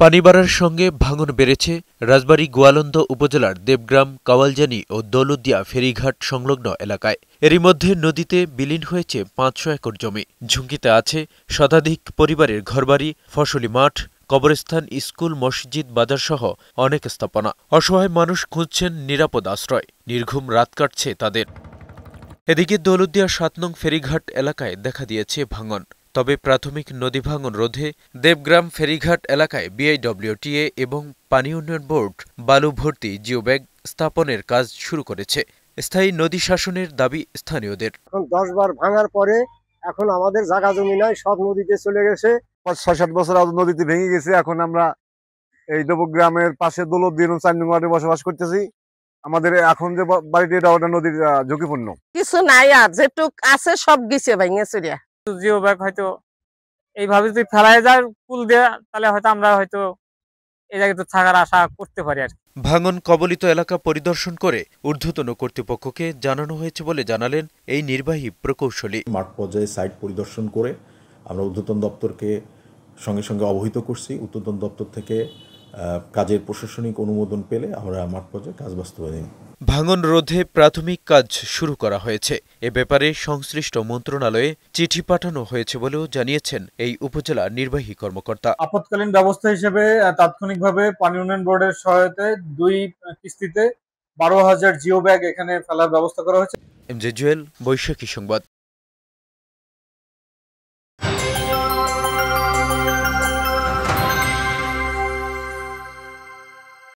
পানি বাড়ার সঙ্গে ভাঙন বেড়েছে রাজবাড়ী গোয়ালন্দ উপজেলার দেবগ্রাম, কাওয়ালজানি ও দৌলতদিয়া ফেরিঘাট সংলগ্ন এলাকায়। এরই মধ্যে নদীতে বিলীন হয়েছে ৫০০ একর জমি। ঝুঁকিতে আছে শতাধিক পরিবারের ঘরবাড়ি, ফসলি মাঠ, কবরস্থান, স্কুল, মসজিদ, বাজারসহ অনেক স্থাপনা। অসহায় মানুষ খুঁজছেন নিরাপদ আশ্রয়। নির্ঘুম রাত কাটছে তাদের। এদিকে দৌলতদিয়া ৭ নং ফেরিঘাট এলাকায় দেখা দিয়েছে ভাঙন। তবে প্রাথমিক নদী ভাঙন রোধে দেবগ্রাম ফেরিঘাট এলাকায় বিআইডব্লিউটিএ এবং পানি উন্নয়ন বোর্ড বালু ভর্তি জিওব্যাগ স্থাপনের কাজ শুরু করেছে। স্থায়ী নদী শাসনের দাবি স্থানীয়দের। 10 বার ভাঙার পরে এখন আমাদের জায়গা জমি নাই, সব নদীতে চলে গেছে। ৬-৭ বছর আগে নদীতে ভেঙে গেছে। এখন আমরা এই দেবগ্রামের পাশে দৌলতদিয়া ৪ নং ওয়ার্ডে বসবাস করতেছি। আমাদের এখন যে বাড়িটি এটা ওটা নদীর ঝুঁকিপূর্ণ। কিছু নাই, আর যেটুক আছে সব গেছে ভেঙে চুরিয়া। জিও ব্যাগ হয়তো এইভাবে যদি ফেলায় যায় পুল দিয়ে, তাহলে হয়তো আমরা হয়তো এই জায়গাতে থাকার আশা করতে পারি আর কি। ভাঙন কবলিত এলাকা পরিদর্শন করে ঊর্ধ্বতন কর্তৃপক্ষকে জানানো হয়েছে বলে জানালেন এই নির্বাহী প্রকৌশলী। মাঠ পর্যায়ে সাইট পরিদর্শন করে আমরা ঊর্ধ্বতন দপ্তরকে সঙ্গে সঙ্গে অবহিত করছি। ঊর্ধ্বতন দপ্তর থেকে কাজের প্রশাসনিক অনুমোদন পেলে আমরা মাঠ পর্যায়ে কাজ বাস্তবায়ন। ভাঙন রোধে প্রাথমিক কাজ শুরু করা হয়েছে। এ ব্যাপারে সংশ্লিষ্ট মন্ত্রণালয়ে চিঠি পাঠানো হয়েছে বলেও জানিয়েছেন এই উপজেলা নির্বাহী কর্মকর্তা। আপৎকালীন ব্যবস্থা হিসেবে তাৎক্ষণিকভাবে পানি উন্নয়ন বোর্ডের সহায়তায় 2 কিস্তিতে 12,000 জিও ব্যাগ এখানে ফেলার ব্যবস্থা করা হয়েছে। এমজে জুয়েল, বৈশাখী সংবাদ।